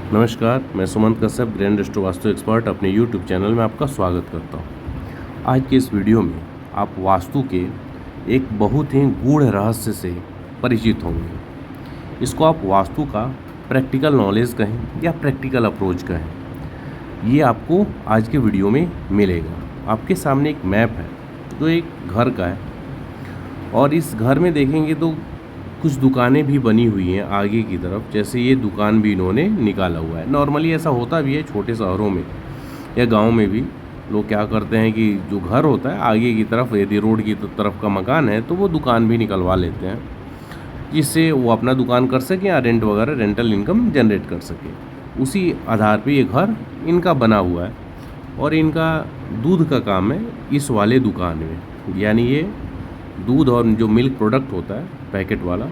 नमस्कार, मैं Sumant Kashyap grand resto vastu expert अपने यूट्यूब चैनल में आपका स्वागत करता हूँ। आज के इस वीडियो में आप वास्तु के एक बहुत ही गूढ़ रहस्य से परिचित होंगे। इसको आप वास्तु का प्रैक्टिकल नॉलेज कहें या प्रैक्टिकल अप्रोच कहें, ये आपको आज के वीडियो में मिलेगा। आपके सामने एक मैप है जो एक घर का है और इस घर में देखेंगे तो कुछ दुकानें भी बनी हुई हैं आगे की तरफ, जैसे ये दुकान भी इन्होंने निकाला हुआ है। नॉर्मली ऐसा होता भी है छोटे शहरों में या गांव में भी। लोग क्या करते हैं कि जो घर होता है आगे की तरफ, यदि रोड की तरफ का मकान है तो वो दुकान भी निकलवा लेते हैं, जिससे वो अपना दुकान कर सकें या रेंट वगैरह रेंटल इनकम जनरेट कर सकें। उसी आधार पे ये घर इनका बना हुआ है और इनका दूध का काम है इस वाले दुकान में। यानी ये दूध और जो मिल्क प्रोडक्ट होता है पैकेट वाला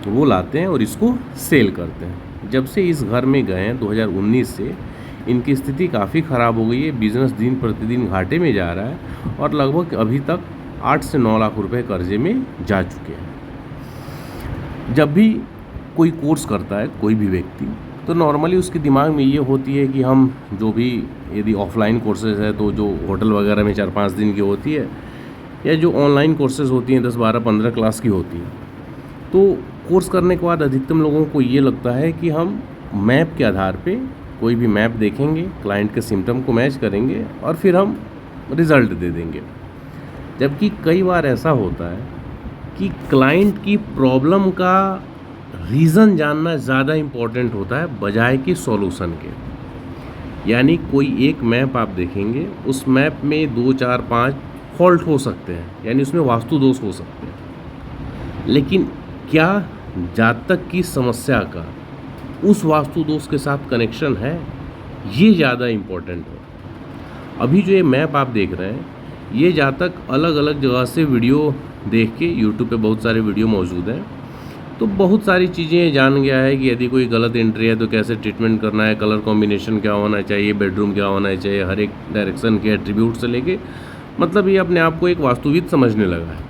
वो लाते हैं और इसको सेल करते हैं। जब से इस घर में गए हैं 2019 से इनकी स्थिति काफ़ी ख़राब हो गई है। बिज़नेस दिन प्रतिदिन घाटे में जा रहा है और लगभग अभी तक 8 से 9 लाख रुपए कर्जे में जा चुके हैं। जब भी कोई कोर्स करता है कोई भी व्यक्ति, तो नॉर्मली उसके दिमाग में ये होती है कि हम जो भी, यदि ऑफलाइन कोर्सेज है तो जो होटल वगैरह में 4-5 दिन की होती है, या जो ऑनलाइन कोर्सेज होती हैं 10, 12, 15 क्लास की होती हैं, तो कोर्स करने के बाद अधिकतम लोगों को ये लगता है कि हम मैप के आधार पे कोई भी मैप देखेंगे, क्लाइंट के सिम्टम को मैच करेंगे और फिर हम रिज़ल्ट दे देंगे। जबकि कई बार ऐसा होता है कि क्लाइंट की प्रॉब्लम का रीज़न जानना ज़्यादा इम्पोर्टेंट होता है बजाय कि सॉल्यूशन के। यानी कोई एक मैप आप देखेंगे, उस मैप में 2, 4, 5 फॉल्ट हो सकते हैं, यानी उसमें वास्तु दोष हो सकते हैं, लेकिन क्या जातक की समस्या का उस वास्तु दोष के साथ कनेक्शन है, ये ज़्यादा इम्पोर्टेंट है। अभी जो ये मैप आप देख रहे हैं, ये जातक अलग अलग जगह से वीडियो देख के, यूट्यूब पे बहुत सारे वीडियो मौजूद हैं, तो बहुत सारी चीज़ें जान गया है कि यदि कोई गलत एंट्री है तो कैसे ट्रीटमेंट करना है, कलर कॉम्बिनेशन क्या होना चाहिए, बेडरूम क्या होना चाहिए, हर एक डायरेक्शन के एट्रीब्यूट से लेके, मतलब ये अपने आप को एक वास्तुविद समझने लगा है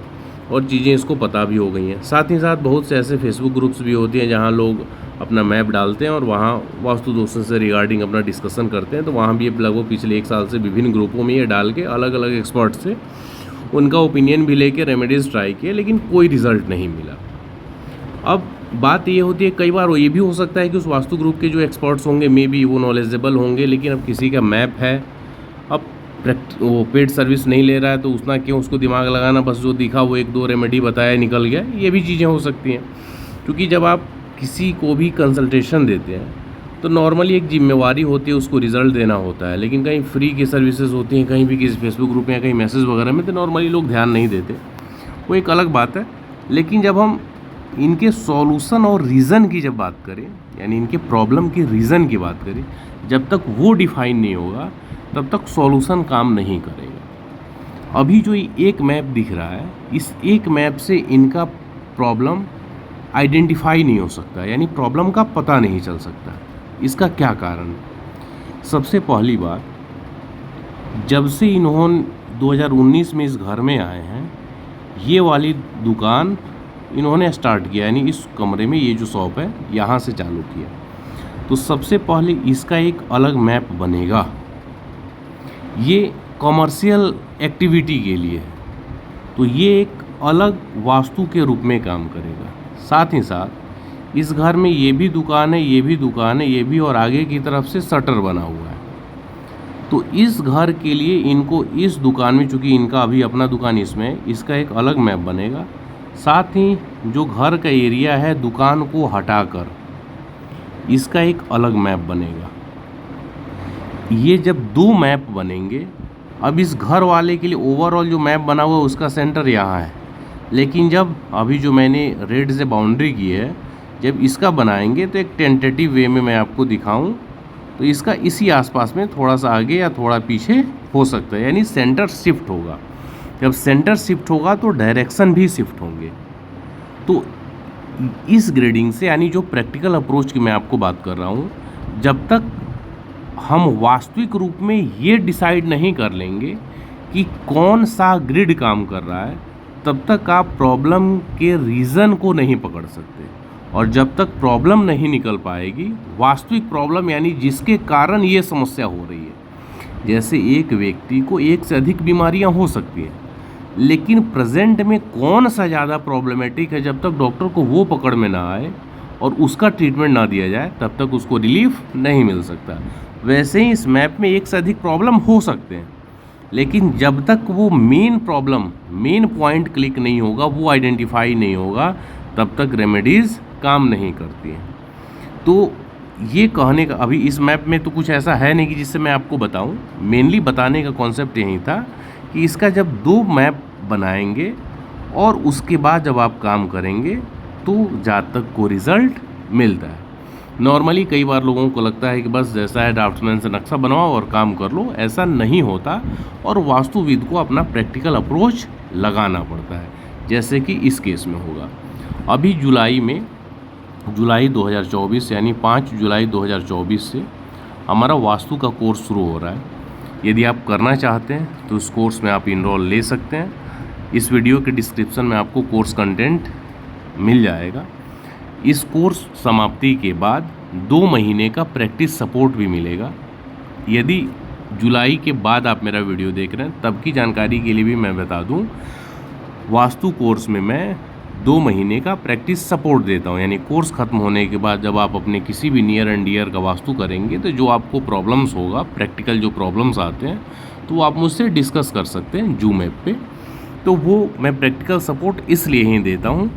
और चीज़ें इसको पता भी हो गई हैं। साथ ही साथ बहुत से ऐसे फेसबुक ग्रुप्स भी होते हैं जहाँ लोग अपना मैप डालते हैं और वहाँ वास्तु दोषों से रिगार्डिंग अपना डिस्कशन करते हैं। तो वहाँ भी लगभग पिछले 1 साल से विभिन्न ग्रुपों में ये डाल के अलग अलग एक्सपर्ट से उनका ओपिनियन भी लेके रेमेडीज़ ट्राई किए, लेकिन कोई रिज़ल्ट नहीं मिला। अब बात ये होती है, कई बार ये भी हो सकता है कि उस वास्तु ग्रुप के जो एक्सपर्ट्स होंगे मे बी वो नॉलेजेबल होंगे, लेकिन अब किसी का मैप है, अब वो पेड सर्विस नहीं ले रहा है तो उतना क्यों उसको दिमाग लगाना, बस जो दिखा वो 1-2 रेमेडी बताया निकल गया। ये भी चीज़ें हो सकती हैं, क्योंकि जब आप किसी को भी कंसल्टेशन देते हैं तो नॉर्मली एक जिम्मेवारी होती है, उसको रिज़ल्ट देना होता है। लेकिन कहीं फ्री की सर्विसेज होती हैं, कहीं भी किसी फेसबुक ग्रुप में या कहीं मैसेज वगैरह में, तो नॉर्मली लोग ध्यान नहीं देते, वो एक अलग बात है। लेकिन जब हम इनके सॉल्यूशन और रीज़न की जब बात करें, यानी इनके प्रॉब्लम की रीज़न की बात करें, जब तक वो डिफाइन नहीं होगा तब तक सॉल्यूशन काम नहीं करेगा। अभी जो एक मैप दिख रहा है, इस एक मैप से इनका प्रॉब्लम आइडेंटिफाई नहीं हो सकता, यानी प्रॉब्लम का पता नहीं चल सकता। इसका क्या कारण? सबसे पहली बात, जब से इन्होंने 2019 में इस घर में आए हैं, ये वाली दुकान इन्होंने स्टार्ट किया, यानी इस कमरे में ये जो शॉप है यहाँ से चालू किया, तो सबसे पहले इसका एक अलग मैप बनेगा। ये कमर्शियल एक्टिविटी के लिए है, तो ये एक अलग वास्तु के रूप में काम करेगा। साथ ही साथ इस घर में ये भी दुकान है, ये भी दुकान है, ये भी, और आगे की तरफ से शटर बना हुआ है। तो इस घर के लिए इनको इस दुकान में, चूँकि इनका अभी अपना दुकान इसमें है, इसका एक अलग मैप बनेगा। साथ ही जो घर का एरिया है दुकान को हटाकर इसका एक अलग मैप बनेगा। ये जब 2 मैप बनेंगे, अब इस घर वाले के लिए ओवरऑल जो मैप बना हुआ है उसका सेंटर यहाँ है, लेकिन जब अभी जो मैंने रेड से बाउंड्री की है, जब इसका बनाएंगे तो एक टेंटेटिव वे में मैं आपको दिखाऊं तो इसका इसी आसपास में थोड़ा सा आगे या थोड़ा पीछे हो सकता है, यानी सेंटर शिफ्ट होगा। जब सेंटर शिफ्ट होगा तो डायरेक्शन भी शिफ्ट होंगे। तो इस ग्रेडिंग से, यानी जो प्रैक्टिकल अप्रोच की मैं आपको बात कर रहा हूँ, जब तक हम वास्तविक रूप में ये डिसाइड नहीं कर लेंगे कि कौन सा ग्रिड काम कर रहा है, तब तक आप प्रॉब्लम के रीज़न को नहीं पकड़ सकते। और जब तक प्रॉब्लम नहीं निकल पाएगी, वास्तविक प्रॉब्लम यानी जिसके कारण ये समस्या हो रही है, जैसे एक व्यक्ति को एक से अधिक बीमारियां हो सकती हैं, लेकिन प्रेजेंट में कौन सा ज़्यादा प्रॉब्लमेटिक है, जब तक डॉक्टर को वो पकड़ में ना आए और उसका ट्रीटमेंट ना दिया जाए तब तक उसको रिलीफ नहीं मिल सकता। वैसे ही इस मैप में एक से अधिक प्रॉब्लम हो सकते हैं, लेकिन जब तक वो main problem, main point click नहीं होगा, वो आइडेंटिफाई नहीं होगा, तब तक रेमेडीज़ काम नहीं करती हैं। तो ये कहने का, अभी इस मैप में तो कुछ ऐसा है नहीं कि जिससे मैं आपको बताऊं। मेनली बताने का कॉन्सेप्ट यही था कि इसका जब 2 मैप बनाएंगे और उसके बाद जब आप काम करेंगे तो जातक को रिज़ल्ट मिलता है। नॉर्मली कई बार लोगों को लगता है कि बस जैसा है ड्राफ्ट्समैन से नक्शा बनवाओ और काम कर लो, ऐसा नहीं होता और वास्तुविद को अपना प्रैक्टिकल अप्रोच लगाना पड़ता है, जैसे कि इस केस में होगा। अभी जुलाई 2024 यानी 5 जुलाई 2024 से हमारा वास्तु का कोर्स शुरू हो रहा है। यदि आप करना चाहते हैं तो इस कोर्स में आप इनरोल ले सकते हैं। इस वीडियो के डिस्क्रिप्शन में आपको कोर्स कंटेंट मिल जाएगा। इस कोर्स समाप्ति के बाद 2 महीने का प्रैक्टिस सपोर्ट भी मिलेगा। यदि जुलाई के बाद आप मेरा वीडियो देख रहे हैं, तब की जानकारी के लिए भी मैं बता दूं, वास्तु कोर्स में मैं 2 महीने का प्रैक्टिस सपोर्ट देता हूं। यानी कोर्स ख़त्म होने के बाद जब आप अपने किसी भी नियर एंड डियर का वास्तु करेंगे तो जो आपको प्रॉब्लम्स होगा, प्रैक्टिकल जो प्रॉब्लम्स आते हैं, तो वो आप मुझसे डिस्कस कर सकते हैं जूम ऐप पे। तो वो मैं प्रैक्टिकल सपोर्ट इसलिए ही देता हूं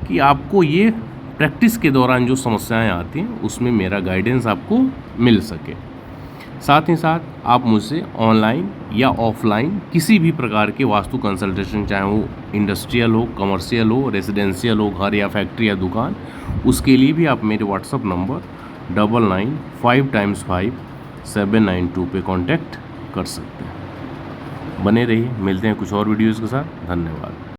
कि आपको ये प्रैक्टिस के दौरान जो समस्याएं आती हैं उसमें मेरा गाइडेंस आपको मिल सके। साथ ही साथ आप मुझसे ऑनलाइन या ऑफलाइन किसी भी प्रकार के वास्तु कंसल्टेशन, चाहे वो इंडस्ट्रियल हो, कमर्शियल हो, रेजिडेंशियल हो, घर या फैक्ट्री या दुकान, उसके लिए भी आप मेरे व्हाट्सअप नंबर 99555792 पे कांटेक्ट कर सकते हैं। बने रहिए, मिलते हैं कुछ और वीडियोज़ के साथ। धन्यवाद।